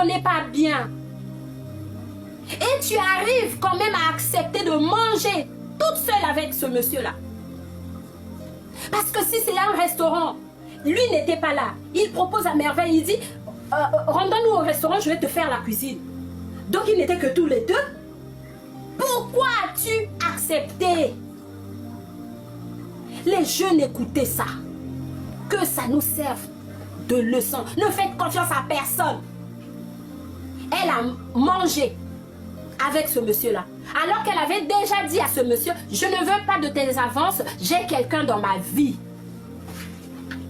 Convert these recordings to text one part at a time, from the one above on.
connais pas bien. Et tu arrives quand même à accepter de manger toute seule avec ce monsieur-là. Parce que si c'est un restaurant, lui n'était pas là. Il propose à merveille, il dit, rendons-nous au restaurant, je vais te faire la cuisine. Donc ils n'étaient que tous les deux. Pourquoi as-tu accepté? Les jeunes écoutaient ça. Que ça nous serve de leçon. Ne faites confiance à personne. Elle a mangé avec ce monsieur-là. Alors qu'elle avait déjà dit à ce monsieur, je ne veux pas de tes avances, j'ai quelqu'un dans ma vie.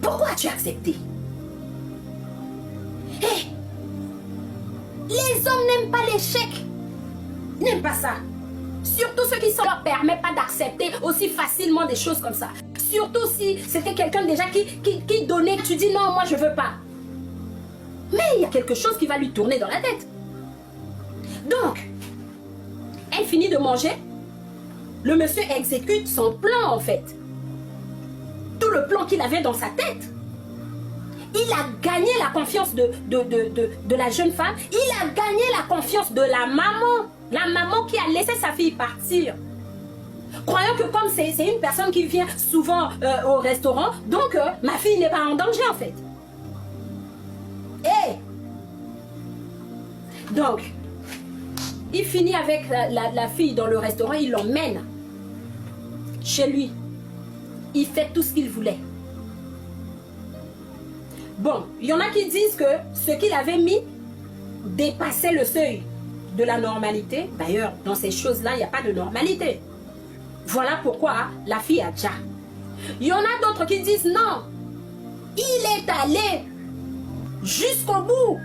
Pourquoi as-tu accepté? Hey, les hommes n'aiment pas l'échec. Ils n'aiment pas ça. Surtout ceux qui ne leur permettent pas d'accepter aussi facilement des choses comme ça. Surtout si c'était quelqu'un déjà qui donnait, tu dis non, moi je ne veux pas. Mais il y a quelque chose qui va lui tourner dans la tête. Donc, elle finit de manger. Le monsieur exécute son plan en fait. Tout le plan qu'il avait dans sa tête. Il a gagné la confiance de la jeune femme. Il a gagné la confiance de la maman. La maman qui a laissé sa fille partir. Croyant que comme c'est une personne qui vient souvent au restaurant, donc ma fille n'est pas en danger en fait. Et donc, il finit avec la fille dans le restaurant, il l'emmène chez lui. Il fait tout ce qu'il voulait. Bon, il y en a qui disent que ce qu'il avait mis dépassait le seuil de la normalité. D'ailleurs, dans ces choses-là, il n'y a pas de normalité. Voilà pourquoi la fille a déjà. Il y en a d'autres qui disent non. Il est allé jusqu'au bout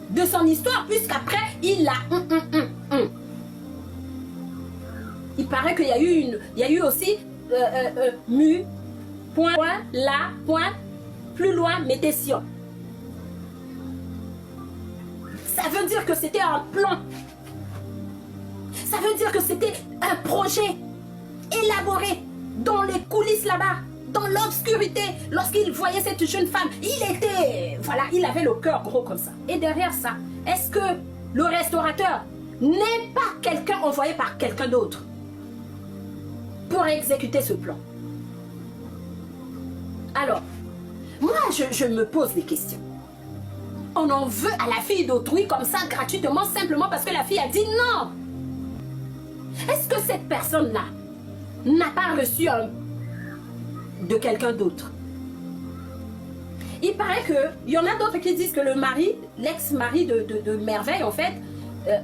de son histoire, puisqu'après, il a... Il paraît qu'il y a eu aussi mu, point, là, point, plus loin, mététion. Ça veut dire que c'était un plan. Ça veut dire que c'était un projet élaboré dans les coulisses là-bas, dans l'obscurité. Lorsqu'il voyait cette jeune femme, il était... Voilà, il avait le cœur gros comme ça. Et derrière ça, est-ce que le restaurateur n'est pas quelqu'un envoyé par quelqu'un d'autre pour exécuter ce plan? Alors, moi, je me pose des questions. On en veut à la fille d'autrui comme ça, gratuitement, simplement parce que la fille a dit non. Est-ce que cette personne-là n'a pas reçu de quelqu'un d'autre? Il paraît qu'il y en a d'autres qui disent que le mari, l'ex-mari de Merveille, en fait,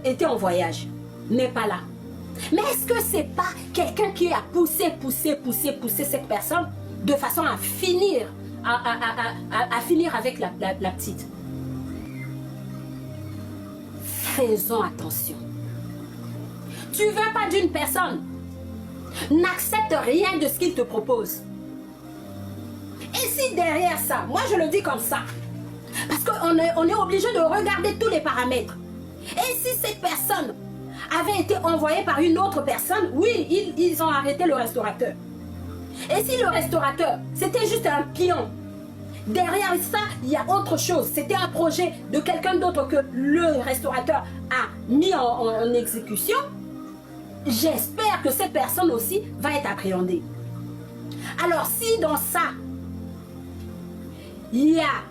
était en voyage, n'est pas là. Mais est-ce que c'est pas quelqu'un qui a poussé cette personne de façon à finir, à finir avec la petite? Faisons attention. Tu ne veux pas d'une personne, n'accepte rien de ce qu'il te propose. Et si derrière ça, moi je le dis comme ça, parce qu'on est obligé de regarder tous les paramètres. Et si cette personne avait été envoyée par une autre personne, oui, ils ont arrêté le restaurateur. Et si le restaurateur, c'était juste un pion, derrière ça, il y a autre chose. C'était un projet de quelqu'un d'autre que le restaurateur a mis en exécution. J'espère que cette personne aussi va être appréhendée. Alors si dans ça, il y a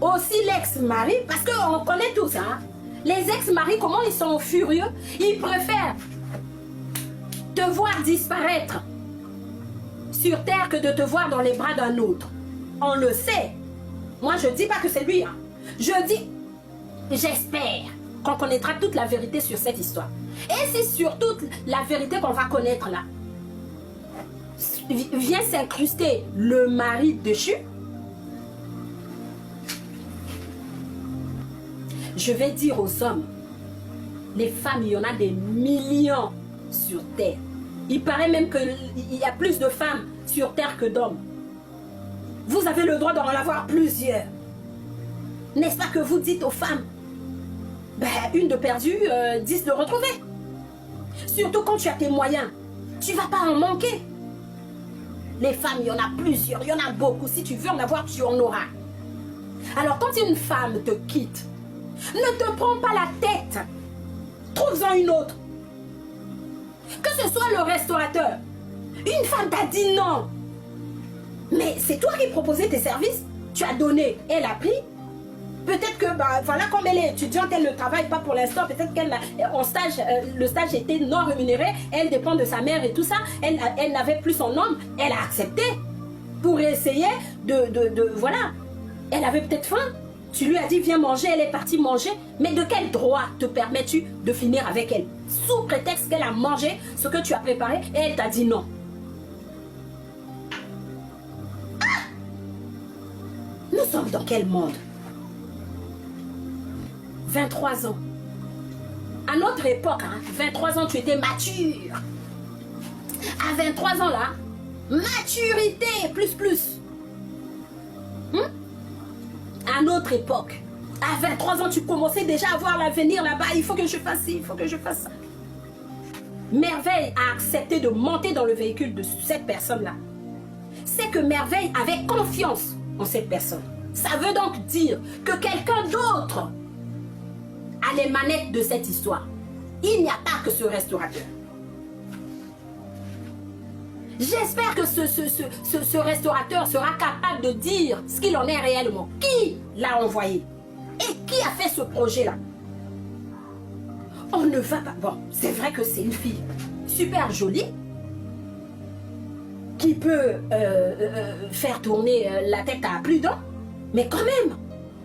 aussi l'ex-mari, parce qu'on connaît tout ça, hein? Les ex-maris, comment ils sont furieux, ils préfèrent te voir disparaître sur terre que de te voir dans les bras d'un autre. On le sait. Moi, je ne dis pas que c'est lui. Hein. Je dis, j'espère qu'on connaîtra toute la vérité sur cette histoire. Et c'est surtout la vérité qu'on va connaître là. Vient s'incruster le mari déchu. Je vais dire aux hommes, les femmes, il y en a des millions sur terre. Il paraît même qu'il y a plus de femmes sur terre que d'hommes. Vous avez le droit d'en avoir plusieurs. N'est-ce pas que vous dites aux femmes, ben, une de perdue, 10 de retrouvée. Surtout quand tu as tes moyens. Tu ne vas pas en manquer. Les femmes, il y en a plusieurs, il y en a beaucoup. Si tu veux en avoir, tu en auras. Alors quand une femme te quitte, Ne te prends pas la tête. Trouve-en une autre. Que ce soit le restaurateur. Une femme t'a dit non. Mais c'est toi qui proposais tes services. Tu as donné, elle a pris. Peut-être que, bah, voilà, comme elle est étudiante, elle ne travaille pas pour l'instant. Peut-être qu'elle en stage, le stage était non rémunéré. Elle dépend de sa mère et tout ça. Elle n'avait plus son homme. Elle a accepté pour essayer voilà. Elle avait peut-être faim. Tu lui as dit, viens manger. Elle est partie manger. Mais de quel droit te permets-tu de finir avec elle? Sous prétexte qu'elle a mangé ce que tu as préparé et elle t'a dit non. Ah! Nous sommes dans quel monde? 23 ans. À notre époque, hein, 23 ans, tu étais mature. À 23 ans, là, maturité, plus. À notre époque, à 23 ans, tu commençais déjà à voir l'avenir là-bas. Il faut que je fasse ci, il faut que je fasse ça. Merveille a accepté de monter dans le véhicule de cette personne-là. C'est que Merveille avait confiance en cette personne. Ça veut donc dire que quelqu'un d'autre a les manettes de cette histoire. Il n'y a pas que ce restaurateur. J'espère que ce restaurateur sera capable de dire ce qu'il en est réellement. Qui l'a envoyé? Et qui a fait ce projet-là? On ne va pas... Bon, c'est vrai que c'est une fille super jolie qui peut faire tourner la tête à plus d'un. Mais quand même,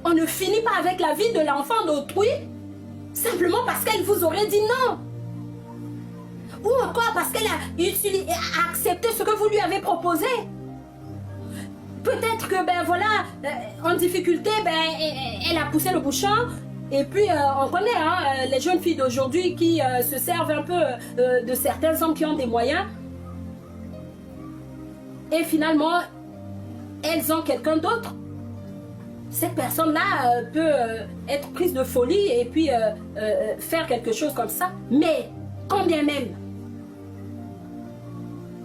on ne finit pas avec la vie de l'enfant d'autrui simplement parce qu'elle vous aurait dit non. Ou encore parce qu'elle a accepté ce que vous lui avez proposé. Peut-être que, ben voilà, en difficulté, ben, elle a poussé le bouchon. Et puis, on connaît hein, les jeunes filles d'aujourd'hui qui se servent un peu de certains hommes qui ont des moyens. Et finalement, elles ont quelqu'un d'autre. Cette personne-là peut être prise de folie et puis faire quelque chose comme ça. Mais, quand bien même,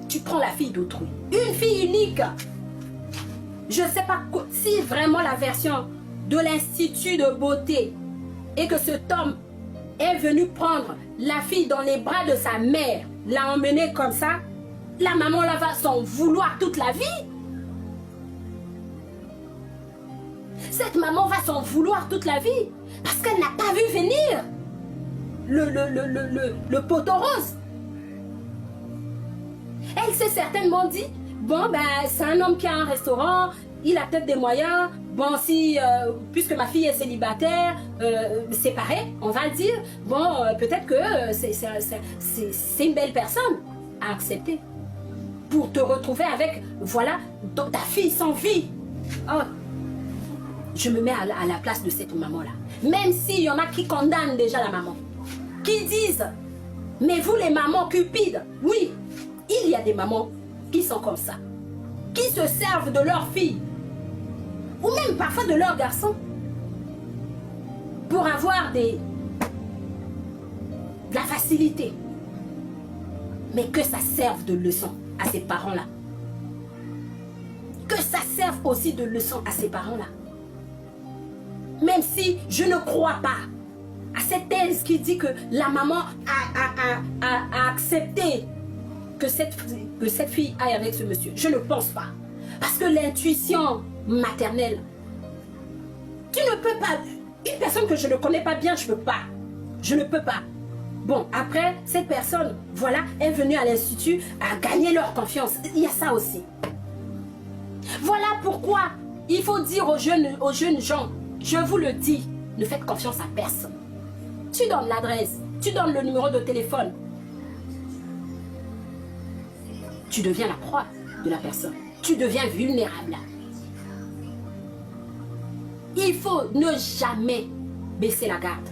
tu prends la fille d'autrui, une fille unique. Je ne sais pas si vraiment la version de l'Institut de beauté et que cet homme est venu prendre la fille dans les bras de sa mère, l'a emmenée comme ça, la maman là va s'en vouloir toute la vie. Cette maman va s'en vouloir toute la vie parce qu'elle n'a pas vu venir le poteau rose. Elle s'est certainement dit, bon ben c'est un homme qui a un restaurant, il a peut-être des moyens, bon si, puisque ma fille est célibataire, séparée, on va le dire, bon peut-être que c'est une belle personne à accepter. Pour te retrouver avec, voilà, ta fille sans vie. Oh, je me mets à la place de cette maman-là. Même s'il y en a qui condamnent déjà la maman, qui disent, mais vous les mamans cupides, oui, il y a des mamans qui sont comme ça, qui se servent de leur fille, ou même parfois de leur garçon, pour avoir de la facilité. Mais que ça serve de leçon à ces parents-là. Que ça serve aussi de leçon à ces parents-là. Même si je ne crois pas à cette thèse qui dit que la maman a accepté que cette fille aille avec ce monsieur. Je ne pense pas. Parce que l'intuition maternelle, tu ne peux pas. Une personne que je ne connais pas bien, je ne peux pas. Je ne peux pas. Bon, après, cette personne, voilà, est venue à l'institut à gagner leur confiance. Il y a ça aussi. Voilà pourquoi il faut dire aux jeunes gens, je vous le dis, ne faites confiance à personne. Tu donnes l'adresse, tu donnes le numéro de téléphone. Tu deviens la proie de la personne. Tu deviens vulnérable. Il faut ne jamais baisser la garde.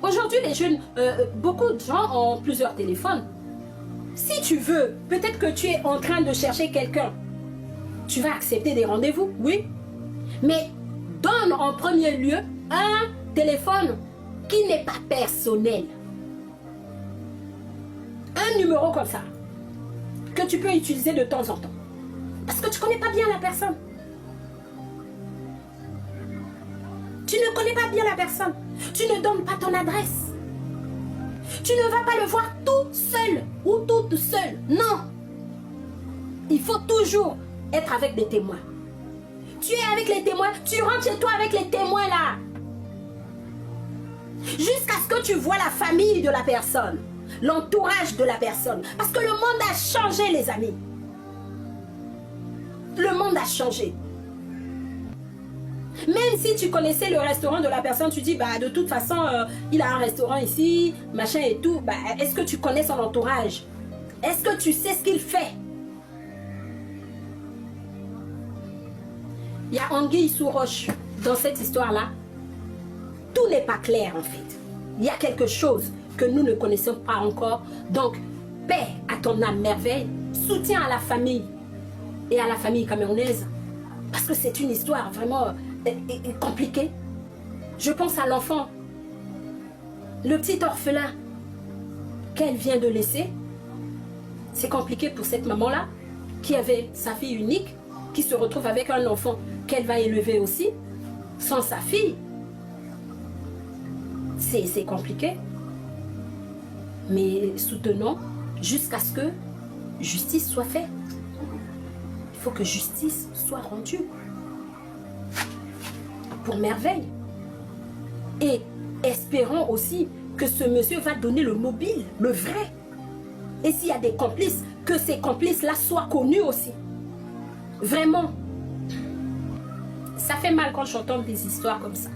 Aujourd'hui, les jeunes, beaucoup de gens ont plusieurs téléphones. Si tu veux, peut-être que tu es en train de chercher quelqu'un. Tu vas accepter des rendez-vous, oui. Mais donne en premier lieu un téléphone qui n'est pas personnel. Un numéro comme ça, que tu peux utiliser de temps en temps. Parce que tu ne connais pas bien la personne. Tu ne connais pas bien la personne. Tu ne donnes pas ton adresse. Tu ne vas pas le voir tout seul ou toute seule. Non. Il faut toujours être avec des témoins. Tu es avec les témoins, tu rentres chez toi avec les témoins là. Jusqu'à ce que tu vois la famille de la personne, l'entourage de la personne. Parce que le monde a changé, les amis. Le monde a changé. Même si tu connaissais le restaurant de la personne, tu dis, bah de toute façon, il a un restaurant ici, machin et tout. Bah, est-ce que tu connais son entourage? Est-ce que tu sais ce qu'il fait? Il y a anguille sous roche dans cette histoire-là. Tout n'est pas clair en fait. Il y a quelque chose que nous ne connaissons pas encore. Donc, paix à ton âme merveille, soutien à la famille et à la famille camerounaise. Parce que c'est une histoire vraiment compliquée. Je pense à l'enfant, le petit orphelin qu'elle vient de laisser. C'est compliqué pour cette maman-là qui avait sa fille unique, qui se retrouve avec un enfant qu'elle va élever aussi, sans sa fille. C'est compliqué. Mais soutenons jusqu'à ce que justice soit faite. Il faut que justice soit rendue. Pour merveille. Et espérons aussi que ce monsieur va donner le mobile, le vrai. Et s'il y a des complices, que ces complices-là soient connus aussi. Vraiment. Ça fait mal quand j'entends des histoires comme ça.